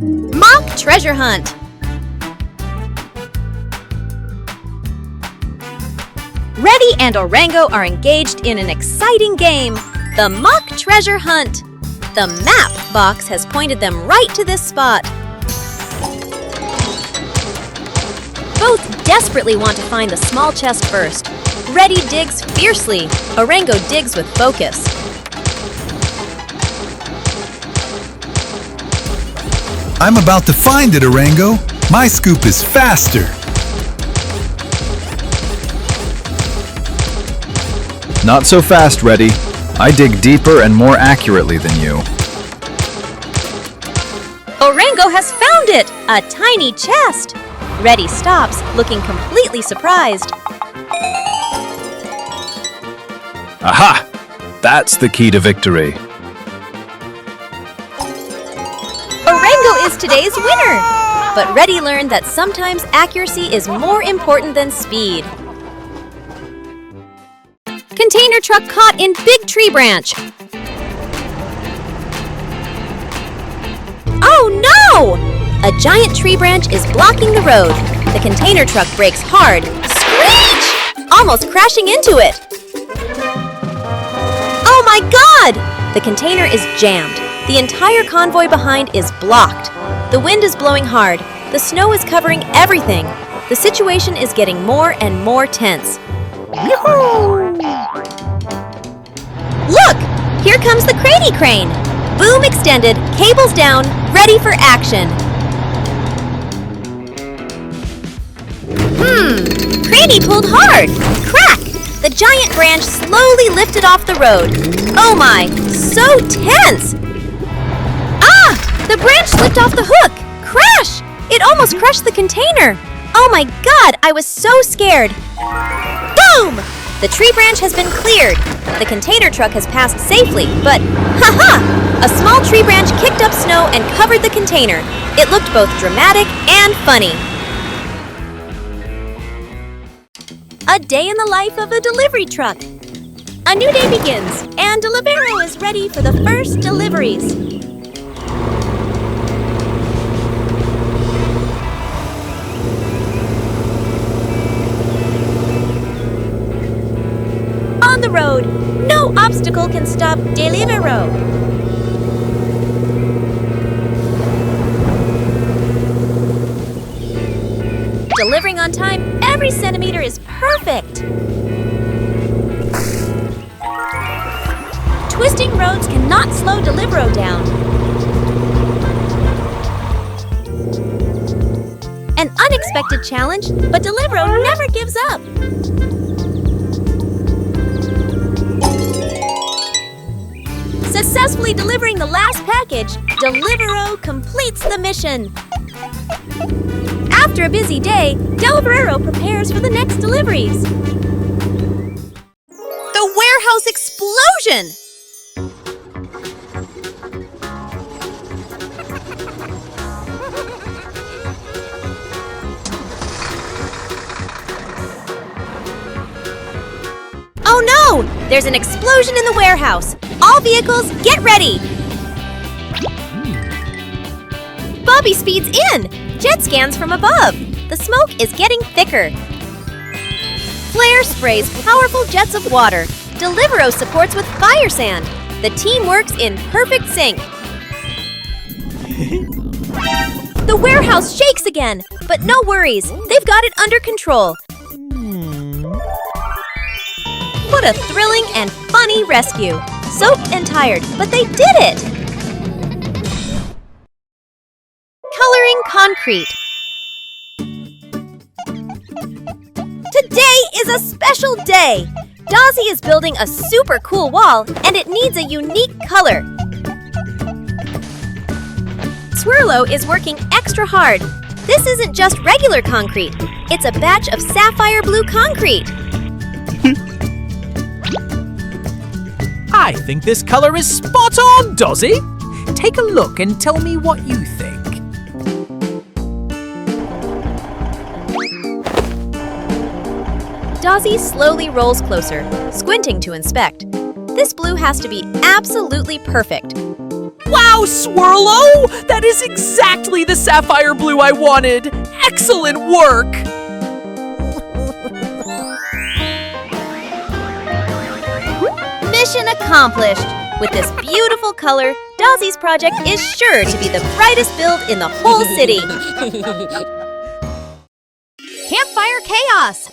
Mock treasure hunt. Reddy and Orango are engaged in an exciting game, the mock treasure hunt. The map box has pointed them right to this spot. Both desperately want to find the small chest first. Reddy digs fiercely. Orango digs with focus. I'm about to find it, Orango. My scoop is faster. Not so fast, Reddy. I dig deeper and more accurately than you. Orango has found it! A tiny chest! Reddy stops, looking completely surprised. Aha! That's the key to victory. Orango is today's winner! But Reddy learned that sometimes accuracy is more important than speed. Container truck caught in big tree branch. Oh no! A giant tree branch is blocking the road. The container truck brakes hard. Screech! Almost crashing into it. Oh my God! The container is jammed. The entire convoy behind is blocked. The wind is blowing hard. The snow is covering everything. The situation is getting more and more tense. Yoo-hoo! Look! Here comes the Craney crane! Boom extended, cables down, ready for action. Craney pulled hard! Crack! The giant branch slowly lifted off the road. Oh my, so tense! Ah! The branch slipped off the hook! Crash! It almost crushed the container! Oh my God, I was so scared! Boom! The tree branch has been cleared. The container truck has passed safely, but ha-ha! A small tree branch kicked up snow and covered the container. It looked both dramatic and funny. A day in the life of a delivery truck. A new day begins, and Delivero is ready for the first deliveries. On the road, no obstacle can stop Delivero. Delivering on time, every centimeter is perfect. Twisting roads cannot slow Delivero down. An unexpected challenge, but Delivero never gives up. Successfully delivering the last package, Delivero completes the mission. After a busy day, Delivero prepares for the next deliveries. The warehouse explosion! Oh no! There's an explosion in the warehouse. All vehicles, get ready! Bobby speeds in! Jet scans from above. The smoke is getting thicker. Flare sprays powerful jets of water. Delivero supports with fire sand. The team works in perfect sync. The warehouse shakes again, but no worries. They've got it under control. What a thrilling and funny rescue. Soaked and tired, but they did it! Coloring concrete. Today is a special day! Dozzy is building a super cool wall, and it needs a unique color. Swirlo is working extra hard. This isn't just regular concrete. It's a batch of sapphire blue concrete. I think this color is spot on, Dozzy. Take a look and tell me what you think. Dozzy slowly rolls closer, squinting to inspect. This blue has to be absolutely perfect. Wow, Swirlo! That is exactly exactly the sapphire blue I wanted! Excellent work! Mission accomplished! With this beautiful color, Dozzy's project is sure to be the brightest build in the whole city. Campfire chaos!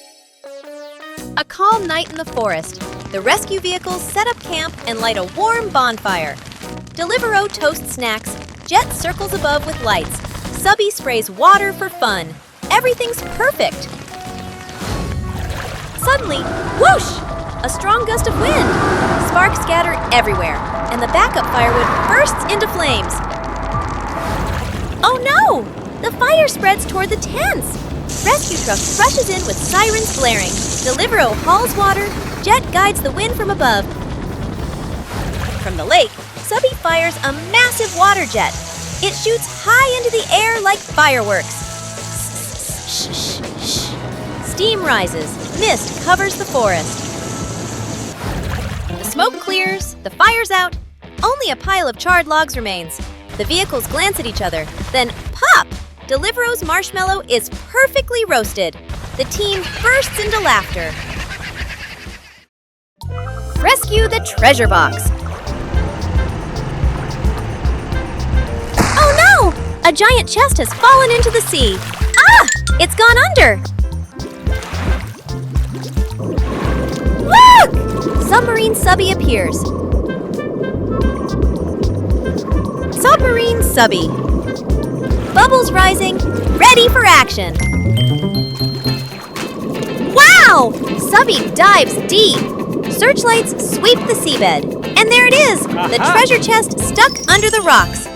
A calm night in the forest. The rescue vehicles set up camp and light a warm bonfire. Delivero toasts snacks, Jet circles above with lights, Subby sprays water for fun. Everything's perfect. Suddenly, whoosh! A strong gust of wind. Sparks scatter everywhere, and the backup firewood bursts into flames. Oh no! The fire spreads toward the tents. Rescue truck rushes in with sirens blaring. Delivero hauls water, Jet guides the wind from above. From the lake, Subby fires a massive water jet. It shoots high into the air like fireworks. Steam rises, mist covers the forest. The smoke clears, the fire's out. Only a pile of charred logs remains. The vehicles glance at each other, then pop! Delivero's marshmallow is perfectly roasted. The team bursts into laughter. Rescue the treasure box. Oh no! A giant chest has fallen into the sea. Ah! It's gone under. Look! Submarine Subby appears. Submarine Subby. Bubbles rising, ready for action. Wow! Subby dives deep. Searchlights sweep the seabed. And there it is, the treasure chest stuck under the rocks.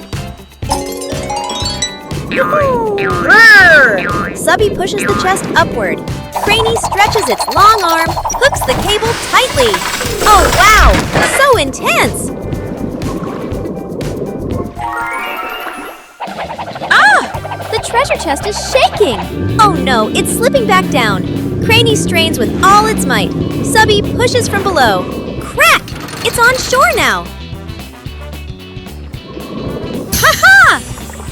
Roar! Subby pushes the chest upward. Craney stretches its long arm, hooks the cable tightly. Oh wow! So intense! The treasure chest is shaking! Oh no, it's slipping back down. Craney strains with all its might. Subby pushes from below. Crack! It's on shore now! Ha-ha!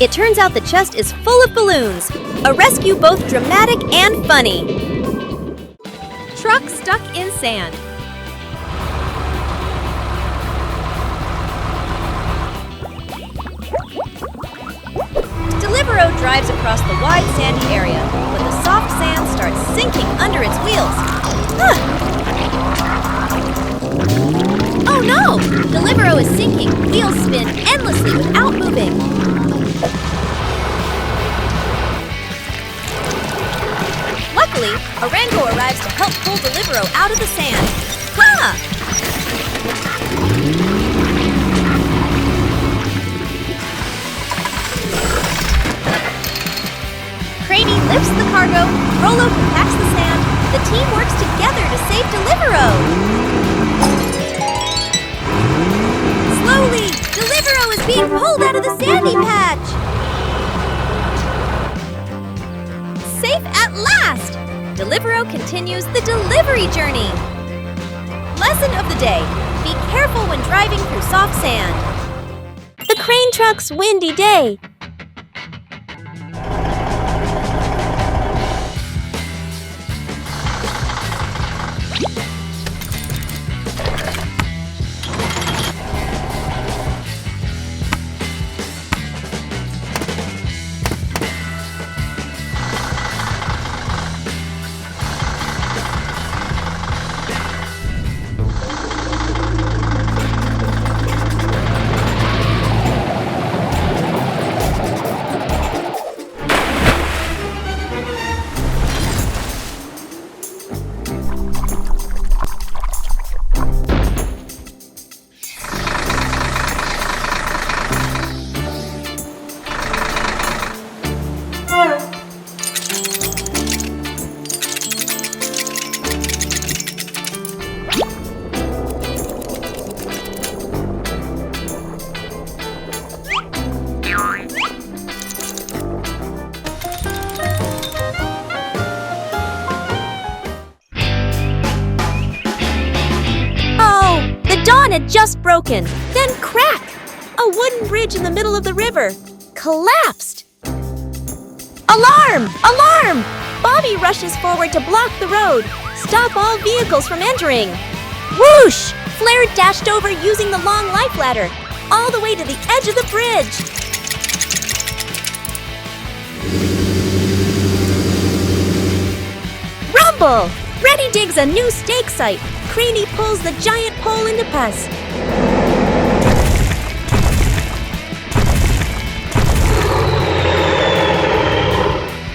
It turns out the chest is full of balloons. A rescue both dramatic and funny. Truck stuck in sand. Delivero drives across the wide sandy area, but the soft sand starts sinking under its wheels. Oh no! Delivero is sinking. Wheels spin endlessly without moving. Luckily, Orango arrives to help pull Delivero out of the sand. Ha! Craney lifts the cargo, Rolo compacts the sand. The team works together to save Delivero. Slowly, Delivero is being pulled out of the sandy patch. Safe at last! Delivero continues the delivery journey. Lesson of the day: be careful when driving through soft sand. The crane truck's windy day. Had just broken. Then crack! A wooden bridge in the middle of the river collapsed. Alarm! Alarm! Bobby rushes forward to block the road. Stop all vehicles from entering. Whoosh! Flair dashed over using the long life ladder, all the way to the edge of the bridge. Rumble! Reddy digs a new stake site. Craney pulls the giant pole into pus.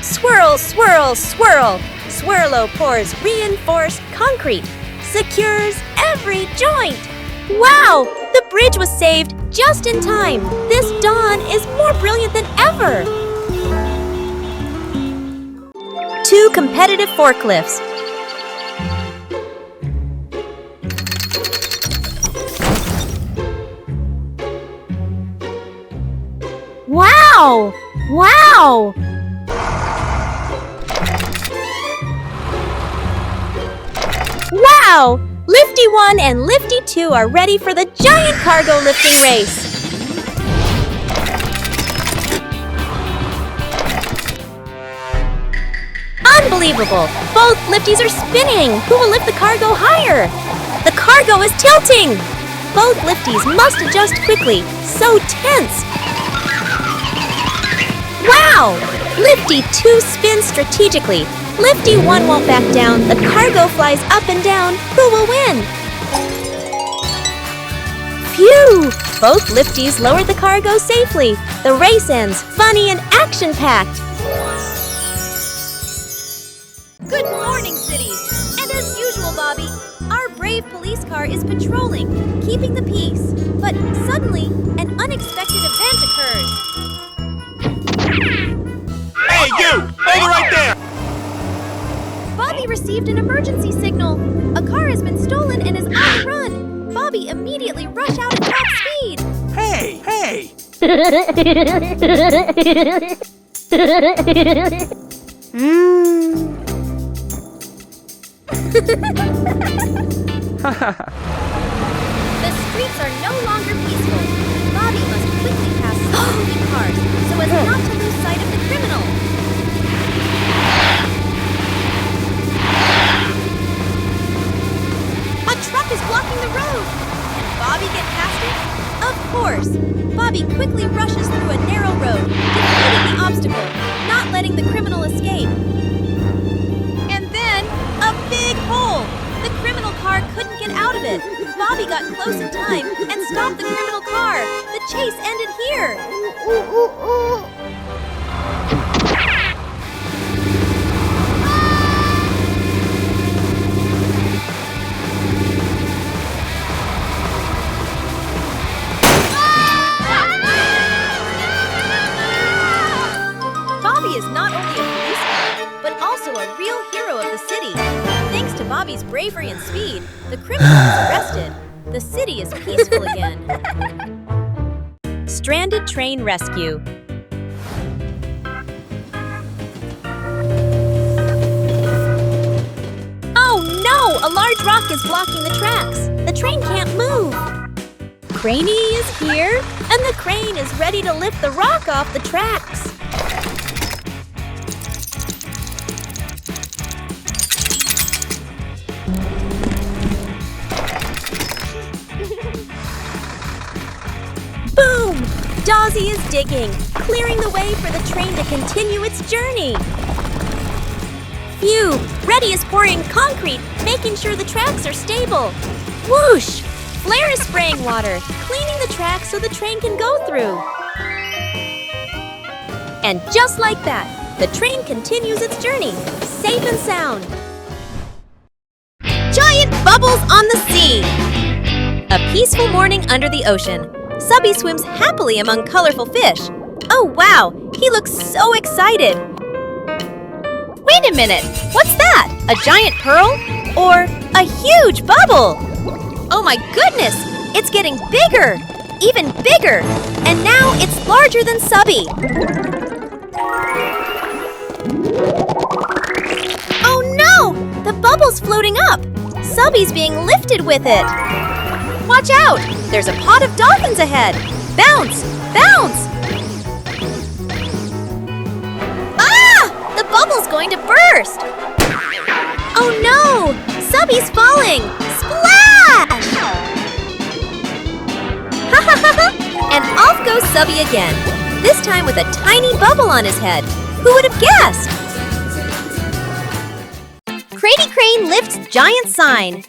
Swirl, swirl, swirl. Swirlo pours reinforced concrete. Secures every joint. Wow! The bridge was saved just in time. This dawn is more brilliant than ever. 2 competitive forklifts. Wow! Wow! Wow! Lifty 1 and Lifty 2 are ready for the giant cargo lifting race. Unbelievable! Both lifties are spinning! Who will lift the cargo higher? The cargo is tilting! Both lifties must adjust quickly. So tense! Wow! Lifty 2 spins strategically. Lifty 1 won't back down. The cargo flies up and down. Who will win? Phew! Both lifties lowered the cargo safely. The race ends funny and action-packed. Good morning, City! And as usual, Bobby, our brave police car is patrolling, keeping the peace. But suddenly, an unexpected event occurs. Hey, you! Over right there! Bobby received an emergency signal. A car has been stolen and is on the run. Bobby immediately rushed out at top speed. Hey, hey! The streets are no longer peaceful. Bobby must quickly pass slow-moving cars so as not to lose sight of the criminal. A truck is blocking the road. Can Bobby get past it? Of course. Bobby quickly rushes through a narrow road, defeating the obstacle, not letting the criminal escape. And then, a big hole. The criminal car couldn't get out of it. Bobby got close in time and stopped the criminal car. The chase ended here. Bobby is not only a policeman, but also a real hero of the city. Thanks to Bobby's bravery and speed, the criminal is arrested. The city is peaceful again. Stranded train rescue. Oh no! A large rock is blocking the tracks. The train can't move. Craney is here, and the crane is ready to lift the rock off the tracks. Boom! Dozzy is digging, clearing the way for the train to continue its journey. Phew! Reddy is pouring concrete, making sure the tracks are stable. Whoosh! Flair is spraying water, cleaning the tracks so the train can go through. And just like that, the train continues its journey, safe and sound. Giant bubbles on the sea! A peaceful morning under the ocean. Subby swims happily among colorful fish. Oh wow, he looks so excited. Wait a minute, what's that? A giant pearl? Or a huge bubble? Oh my goodness, it's getting bigger, even bigger. And now it's larger than Subby. Oh no, the bubble's floating up. Subby's being lifted with it. Watch out! There's a pod of dolphins ahead! Bounce! Bounce! Ah! bubble's going to burst! Oh no! Subby's falling! Splash! Ha ha ha ha! And off goes Subby again, this time with a tiny bubble on his head. Who would have guessed? Crazy Crane lifts giant sign.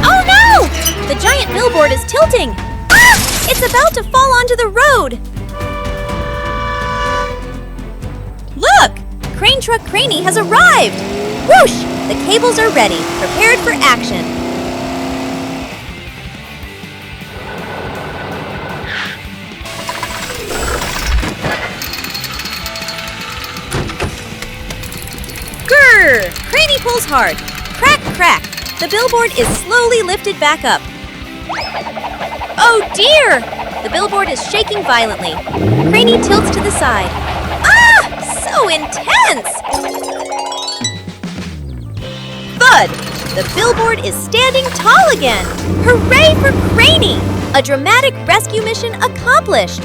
Oh no! The giant billboard is tilting. Ah! It's about to fall onto the road. Look! Crane Truck Craney has arrived. Whoosh! The cables are ready, prepared for action. Grrr! Craney pulls hard. Crack, crack. The billboard is slowly lifted back up. Oh dear! The billboard is shaking violently. Craney tilts to the side. Ah! So intense! Thud! The billboard is standing tall again. Hooray for Craney! A dramatic rescue mission accomplished.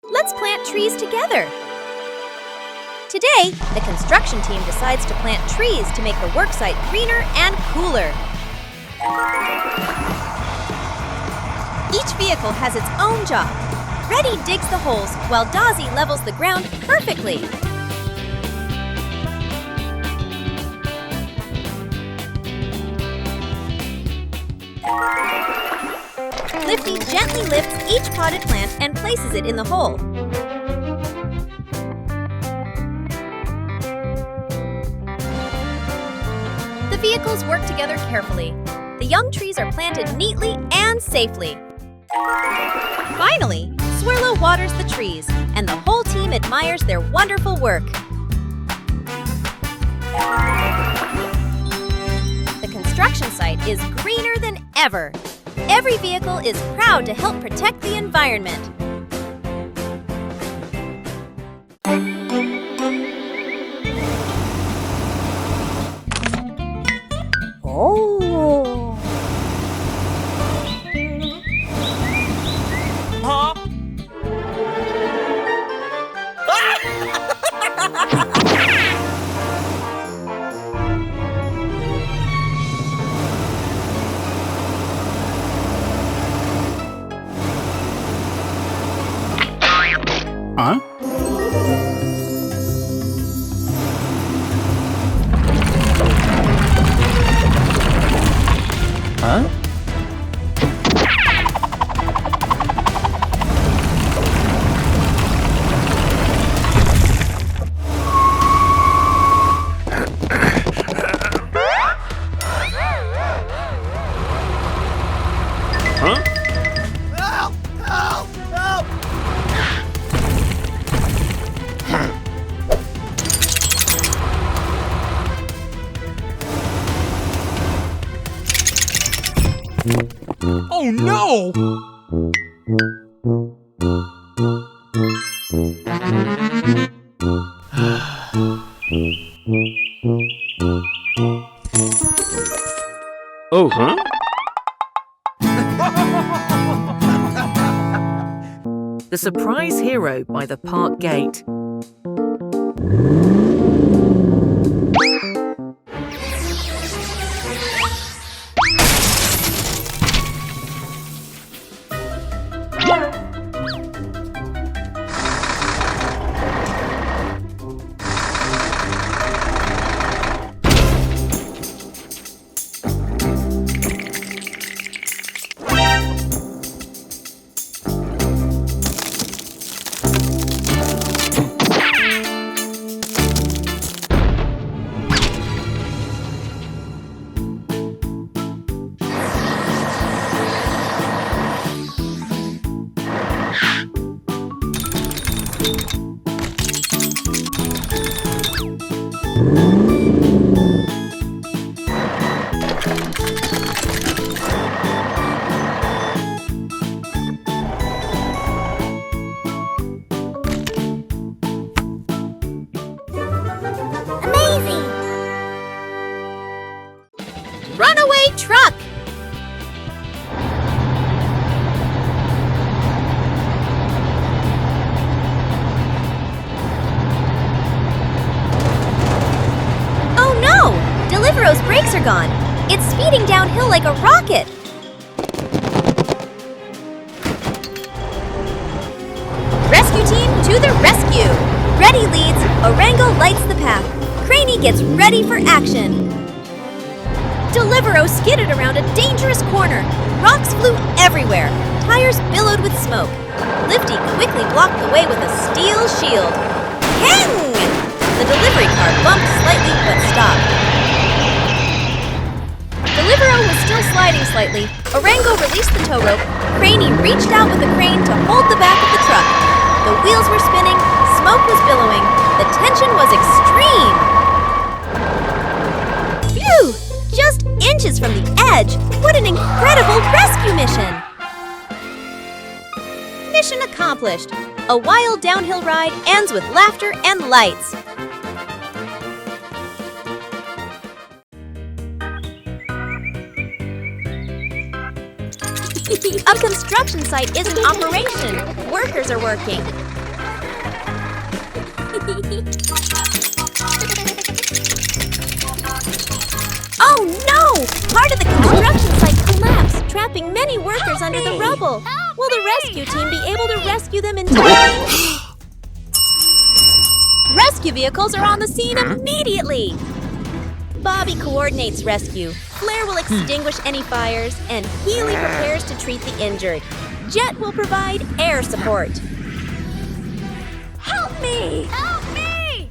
Let's plant trees together. Today, the construction team decides to plant trees to make the worksite greener and cooler. Each vehicle has its own job. Reddy digs the holes while Dozzy levels the ground perfectly. Lifty gently lifts each potted plant and places it in the hole. The vehicles work together carefully. The young trees are planted neatly and safely. Finally, Swirlo waters the trees, and the whole team admires their wonderful work. The construction site is greener than ever. Every vehicle is proud to help protect the environment. Oh! Huh? Huh? Huh? Oh no! Oh, huh? The Surprise Hero by the Park Gate. Runaway truck! Oh no! Deliveroo's brakes are gone. It's speeding downhill like a rocket. Rescue team to the rescue! Ready leads, Orango lights the path. Craney gets ready for action. Deliveroo skidded around a dangerous corner. Rocks flew everywhere. Tires billowed with smoke. Lifty quickly blocked the way with a steel shield. Hang! The delivery car bumped slightly but stopped. Deliveroo was still sliding slightly. Orango released the tow rope. Craney reached out with the crane to hold the back of the truck. The wheels were spinning, smoke was billowing. The tension was extreme. Phew! Just inches from the edge. What an incredible rescue mission! Mission accomplished. A wild downhill ride ends with laughter and lights. A construction site is in operation. Workers are working. Oh no! Part of the construction site collapsed, trapping many workers under the rubble. Will the rescue team be able to rescue them in time? Rescue vehicles are on the scene immediately! Bobby coordinates rescue. Flair will extinguish any fires, and Healy prepares to treat the injured. Jet will provide air support. Help me! Help me!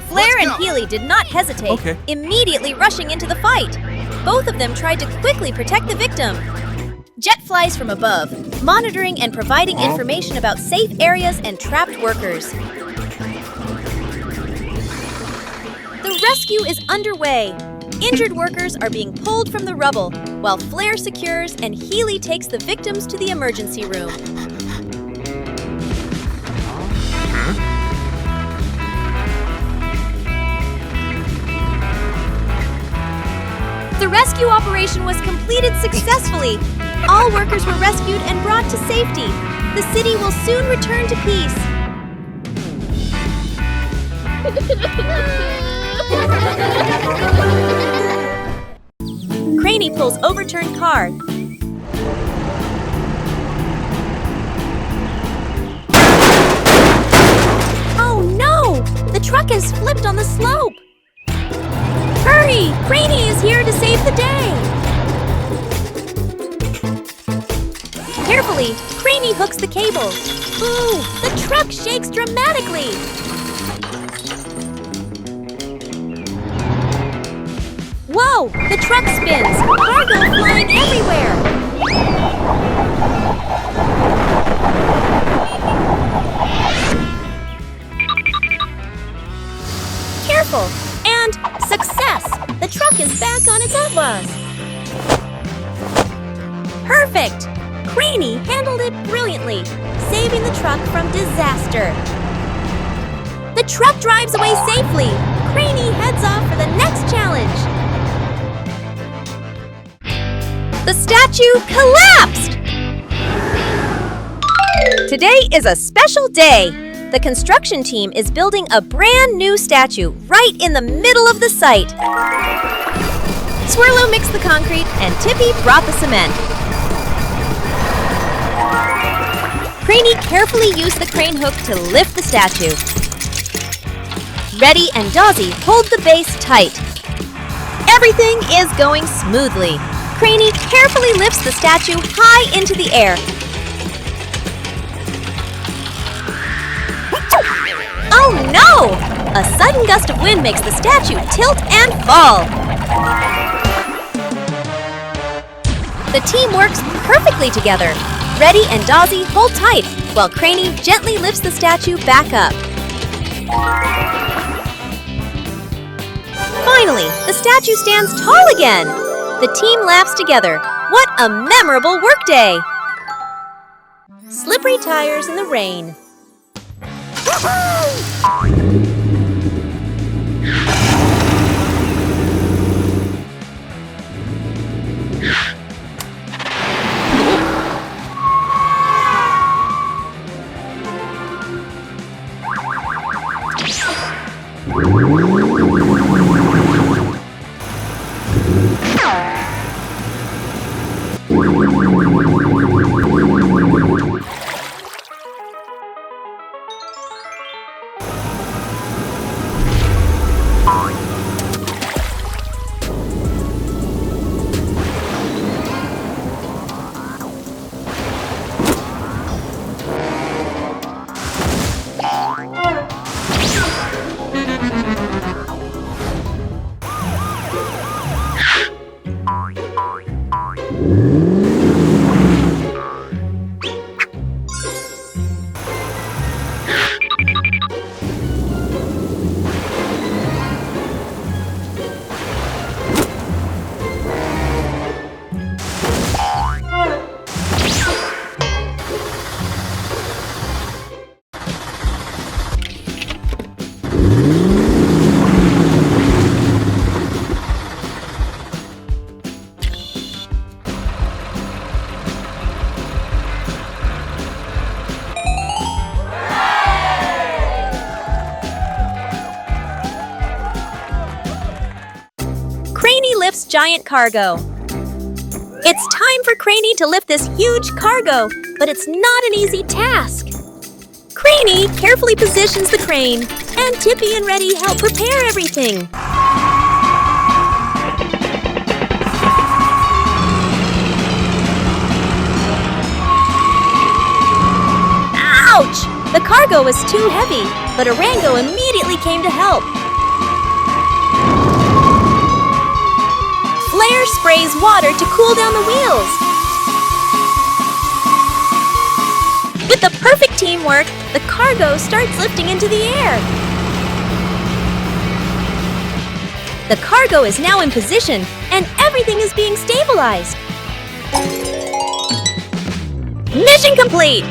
Flair and Healy did not hesitate, immediately rushing into the fight. Both of them tried to quickly protect the victim. Jet flies from above, monitoring and providing information about safe areas and trapped workers. The rescue is underway. Injured workers are being pulled from the rubble, while Flair secures and Healy takes the victims to the emergency room. The rescue operation was completed successfully. All workers were rescued and brought to safety. The city will soon return to peace. Craney pulls overturned car. Oh no! The truck has flipped on the slope. Hurry! Craney is here to save the day. Carefully, Craney hooks the cable. Ooh, the truck shakes dramatically. Whoa! The truck spins! Cargo flying everywhere! Careful! And success! The truck is back on its outlaws! Perfect! Craney handled it brilliantly, saving the truck from disaster. The truck drives away safely. Craney heads off for the next challenge. The statue collapsed! Today is a special day. The construction team is building a brand new statue right in the middle of the site. Swirlo mixed the concrete and Tippy brought the cement. Craney carefully used the crane hook to lift the statue. Reddy and Dozzy hold the base tight. Everything is going smoothly. Craney carefully lifts the statue high into the air. Oh no! A sudden gust of wind makes the statue tilt and fall. The team works perfectly together. Reddy and Dozzy hold tight, while Craney gently lifts the statue back up. Finally, the statue stands tall again. The team laughs together. What a memorable workday! Slippery tires in the rain. Craney lifts giant cargo. It's time for Craney to lift this huge cargo, but it's not an easy task. Craney carefully positions the crane, and Tippy and Reddy help prepare everything. Ouch! The cargo was too heavy, but Orango immediately came to help. Flair sprays water to cool down the wheels. With the perfect teamwork, the cargo starts lifting into the air. The cargo is now in position, and everything is being stabilized. Mission complete!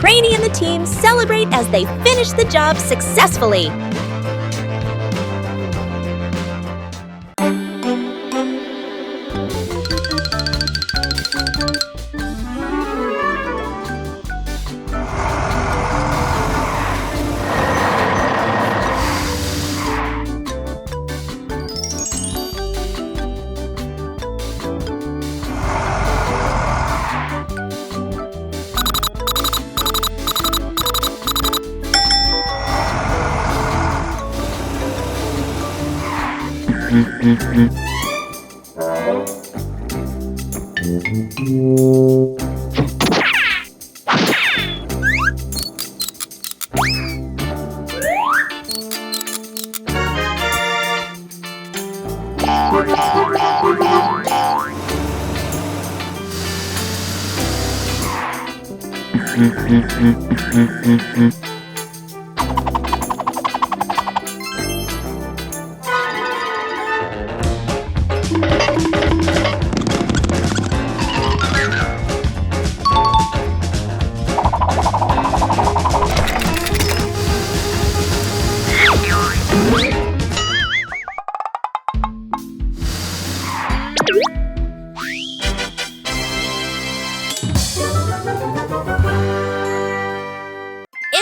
Craney and the team celebrate as they finish the job successfully.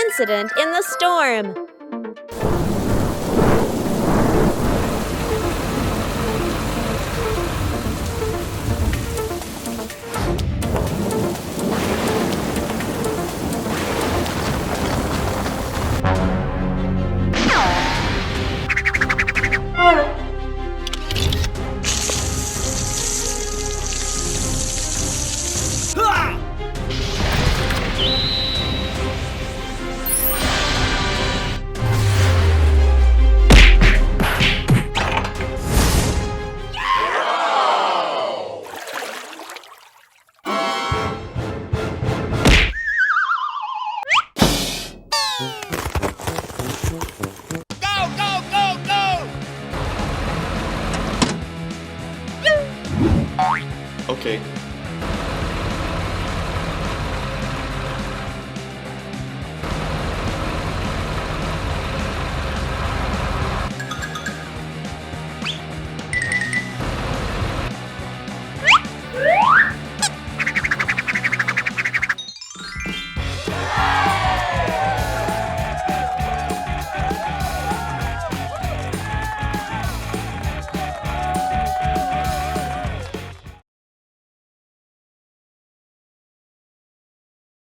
Incident in the storm. Okay.